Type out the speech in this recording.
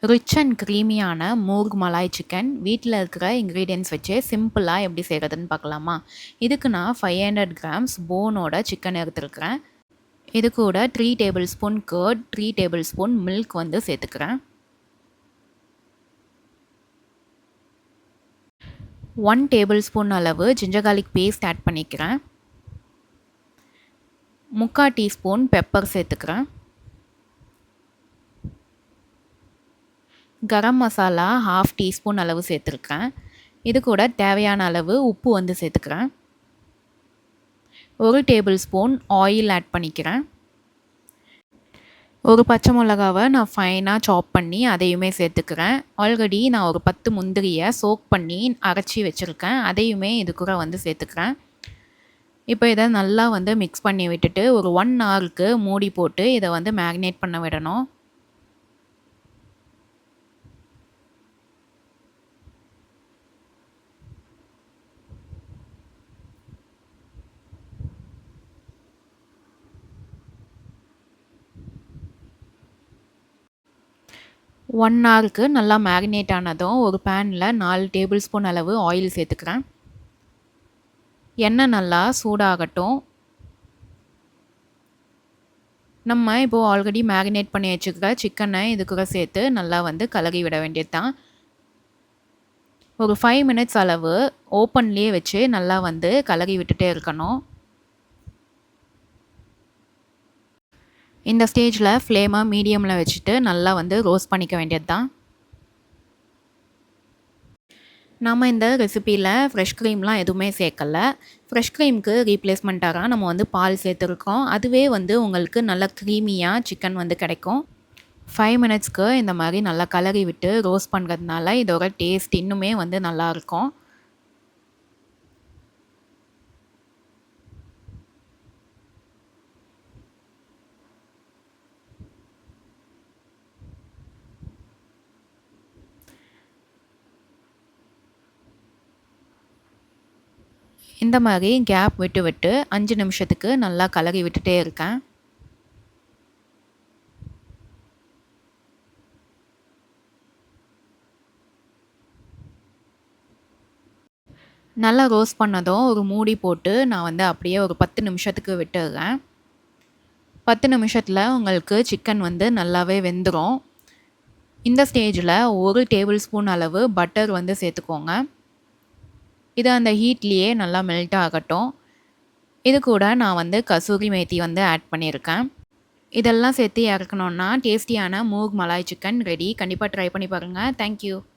Rich and க்ரீமியான murgh malai chicken வீட்டில் இருக்கிற இன்க்ரீடியன்ட்ஸ் வச்சு சிம்பிளாக எப்படி செய்கிறதுன்னு பார்க்கலாமா? இதுக்கு நான் 500 கிராம்ஸ் போனோட சிக்கன் எடுத்துருக்கிறேன். இது கூட 3 tablespoon curd, 3 tablespoon milk வந்து சேர்த்துக்கிறேன். 1 டேபிள் ஸ்பூன் அளவு ஜிஞ்சர் கார்லிக் பேஸ்ட் ஆட் பண்ணிக்கிறேன். 3/4 டீஸ்பூன் பெப்பர் சேர்த்துக்கிறேன். கரம் மசாலா 1/2 டீஸ்பூன் அளவு சேர்த்துருக்கேன். இது கூட தேவையான அளவு உப்பு வந்து சேர்த்துக்கிறேன். 1 டேபிள் ஸ்பூன் ஆயில் ஆட் பண்ணிக்கிறேன். ஒரு பச்சை மிளகாவை நான் ஃபைனாக சாப் பண்ணி அதையுமே சேர்த்துக்கிறேன். ஆல்ரெடி நான் ஒரு 10 முந்திரியை சோக் பண்ணி அரைச்சி வச்சுருக்கேன். அதையுமே இது கூட வந்து சேர்த்துக்கிறேன். இப்போ இதை நல்லா வந்து மிக்ஸ் பண்ணி விட்டுட்டு ஒரு 1 ஹவருக்கு மூடி போட்டு இதை வந்து மேரினேட் பண்ண விடணும். ஒன் ஹவருக்கு நல்லா மேரினேட் ஆனதும் ஒரு பேனில் 4 டேபிள் ஸ்பூன் அளவு ஆயில் சேர்த்துக்கிறேன். எண்ணெய் நல்லா சூடாகட்டும். நம்ம இப்போது ஆல்ரெடி மேரினேட் பண்ணி வச்சுக்கிற சிக்கனை இது கூட சேர்த்து நல்லா வந்து கலரி விட வேண்டியது தான். ஒரு 5 மினிட்ஸ் அளவு ஓப்பன்லேயே வச்சு நல்லா வந்து கலரி விட்டுட்டே இருக்கணும். இந்த ஸ்டேஜில் ஃப்ளேமை மீடியமில் வச்சுட்டு நல்லா வந்து ரோஸ்ட் பண்ணிக்க வேண்டியது தான். நம்ம இந்த ரெசிப்பியில் ஃப்ரெஷ் க்ரீம்லாம் எதுவுமே சேர்க்கலை. ஃப்ரெஷ் க்ரீமுக்கு ரீப்ளேஸ்மெண்ட்டாக நம்ம வந்து பால் சேர்த்துருக்கோம். அதுவே வந்து உங்களுக்கு நல்லா க்ரீமியாக சிக்கன் வந்து கிடைக்கும். 5 மினிட்ஸ்க்கு இந்த மாதிரி நல்லா கலரி விட்டு ரோஸ்ட் பண்ணுறதுனால இதோட டேஸ்ட் இன்னுமே வந்து நல்லாயிருக்கும். இந்த மாதிரி கேப் விட்டு விட்டு 5 நிமிஷத்துக்கு நல்லா கலரி விட்டுட்டே இருக்கேன். நல்லா ரோஸ்ட் பண்ணதும் ஒரு மூடி போட்டு நான் வந்து அப்படியே ஒரு 10 நிமிஷத்துக்கு விட்டுடுறேன். 10 நிமிஷத்தில் உங்களுக்கு சிக்கன் வந்து நல்லாவே வெந்துடும். இந்த ஸ்டேஜில் 1 டேபிள் ஸ்பூன் அளவு பட்டர் வந்து சேர்த்துக்கோங்க. இது அந்த ஹீட்லேயே நல்லா மெல்ட் ஆகட்டும். இது கூட நான் வந்து கசூரி மேத்தி வந்து ஆட் பண்ணியிருக்கேன். இதெல்லாம் சேர்த்து இறக்கணுன்னா டேஸ்டியான மூர்க் மலாய் சிக்கன் ரெடி. கண்டிப்பாக ட்ரை பண்ணி பாருங்கள். தேங்க்யூ.